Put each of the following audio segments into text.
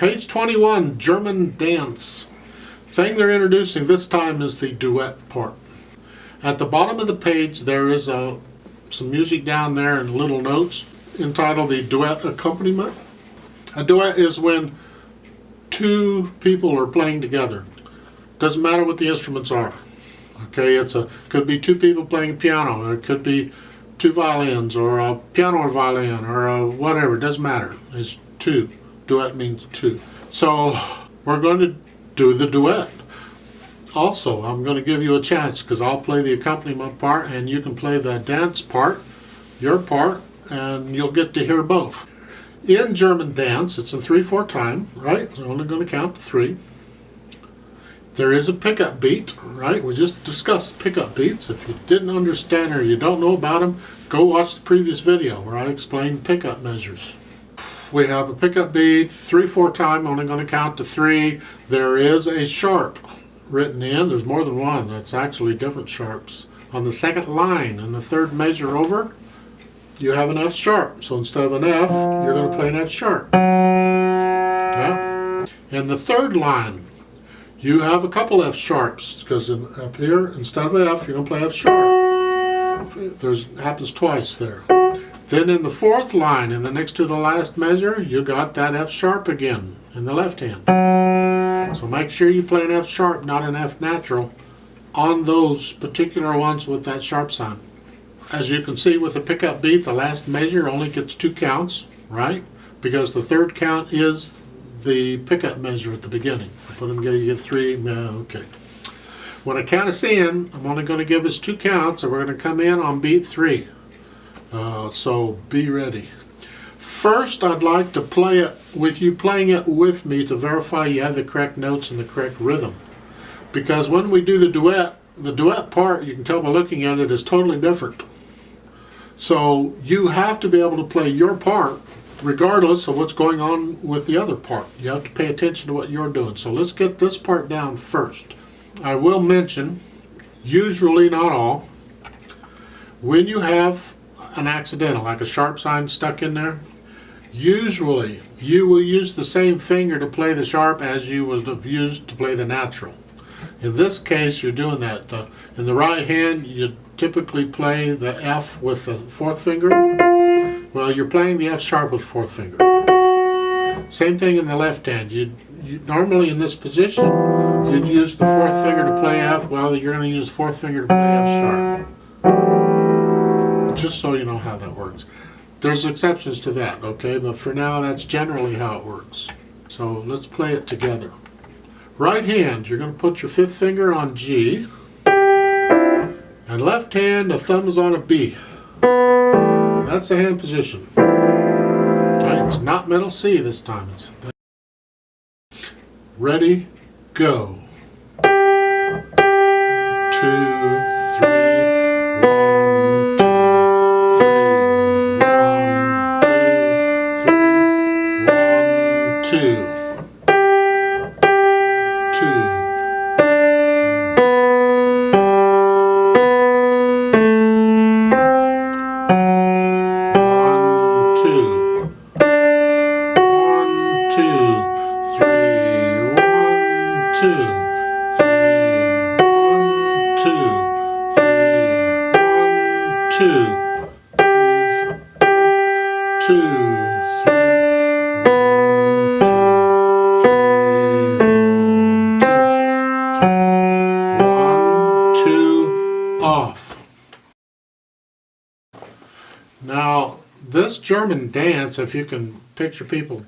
Page 21, German dance. Thing they're introducing this time is the duet part. At the bottom of the page there is some music down there and little notes entitled the duet accompaniment. A duet is when two people are playing together. Doesn't matter what the instruments are. Okay, could be two people playing a piano, or it could be two violins, or a piano and violin, or a whatever. It doesn't matter. It's two. Duet means two. So we're going to do the duet. Also, I'm going to give you a chance because I'll play the accompaniment part and you can play the dance part, your part, and you'll get to hear both. In German dance, it's in 3/4 time, right? We're only going to count to 3. There is a pickup beat, right? We just discussed pickup beats. If you didn't understand or you don't know about them, go watch the previous video where I explained pickup measures. We have a pickup beat, 3/4 time, only going to count to 3. There is a sharp written in. There's more than one. That's actually different sharps. On the second line, in the third measure over, you have an F sharp. So instead of an F, you're going to play an F sharp. Yeah. In the third line, you have a couple F sharps, because up here, instead of F, you're going to play F sharp. It happens twice there. Then in the fourth line, in the next to the last measure, you got that F sharp again in the left hand. So make sure you play an F sharp, not an F natural, on those particular ones with that sharp sound. As you can see with the pickup beat, the last measure only gets 2 counts, right? Because the third count is the pickup measure at the beginning. Put them together, you get 3. Okay. When I count us in, I'm only going to give us 2 counts, and we're going to come in on beat 3. So be ready. First, I'd like to play it with you playing it with me to verify you have the correct notes and the correct rhythm. Because when we do the duet part, you can tell by looking at it, is totally different. So you have to be able to play your part regardless of what's going on with the other part. You have to pay attention to what you're doing. So let's get this part down first. I will mention, usually not all, when you have an accidental, like a sharp sign stuck in there, usually you will use the same finger to play the sharp as you was used to play the natural. In this case, you're doing that. In the right hand, you typically play the F with the 4th finger. Well, you're playing the F sharp with 4th finger. Same thing in the left hand. You normally in this position, you'd use the 4th finger to play F. Well, you're going to use 4th finger to play F sharp. Just so you know how that works. There's exceptions to that, okay? But for now, that's generally how it works. So let's play it together. Right hand, you're going to put your 5th finger on G. And left hand, the thumb is on a B. That's the hand position. Okay, it's not middle C this time. Ready, go. 2, Now, this German dance, if you can picture people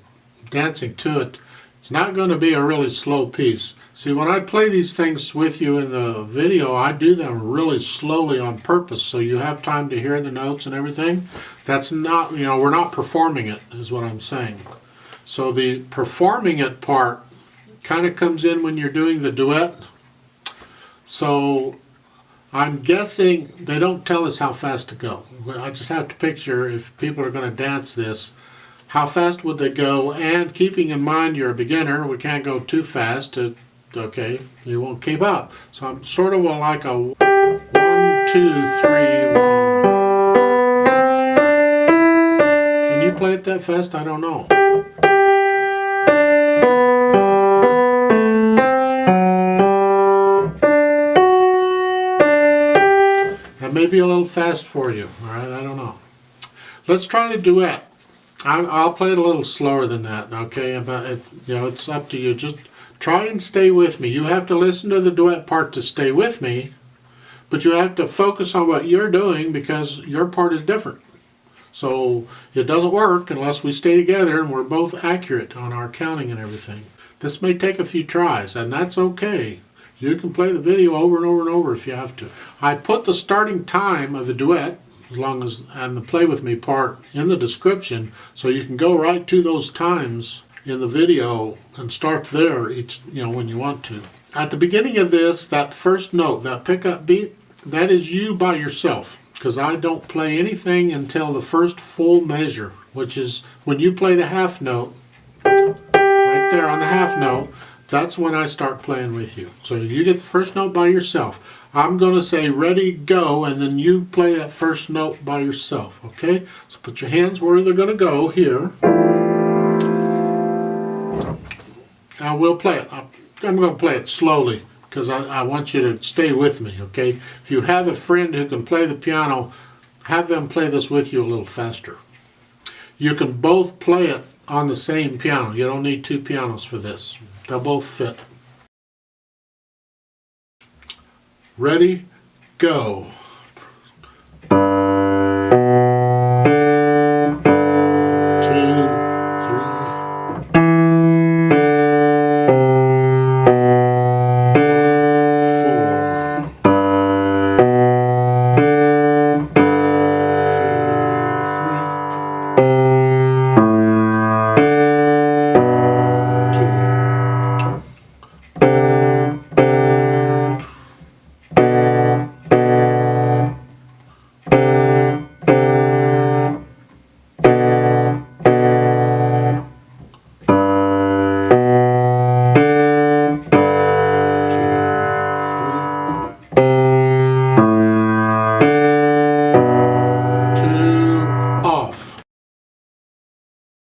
dancing to it, it's not going to be a really slow piece. See, when I play these things with you in the video, I do them really slowly on purpose so you have time to hear the notes and everything. That's not, we're not performing it, is what I'm saying. So the performing it part kind of comes in when you're doing the duet. So I'm guessing they don't tell us how fast to go. I just have to picture, if people are going to dance this, how fast would they go? And keeping in mind you're a beginner, we can't go too fast. Okay, you won't keep up. So I'm sort of like a 1, 2, 3, 1. Can you play it that fast? I don't know. may be a little fast for you, all right? I don't know. Let's try the duet. I'll play it a little slower than that, okay? But it's up to you. Just try and stay with me. You have to listen to the duet part to stay with me, but you have to focus on what you're doing because your part is different. So it doesn't work unless we stay together and we're both accurate on our counting and everything. This may take a few tries, and that's okay. You can play the video over and over and over if you have to. I put the starting time of the duet, and the play with me part in the description, so you can go right to those times in the video and start there when you want to. At the beginning of this, that first note, that pickup beat, that is you by yourself. Because I don't play anything until the first full measure, which is when you play the half note, right there on the half note, that's when I start playing with you. So you get the first note by yourself. I'm going to say ready, go, and then you play that first note by yourself, okay? So put your hands where they're going to go here. I will play it. I'm going to play it slowly, because I want you to stay with me, okay? If you have a friend who can play the piano, have them play this with you a little faster. You can both play it on the same piano. You don't need two pianos for this. They'll both fit. Ready, go.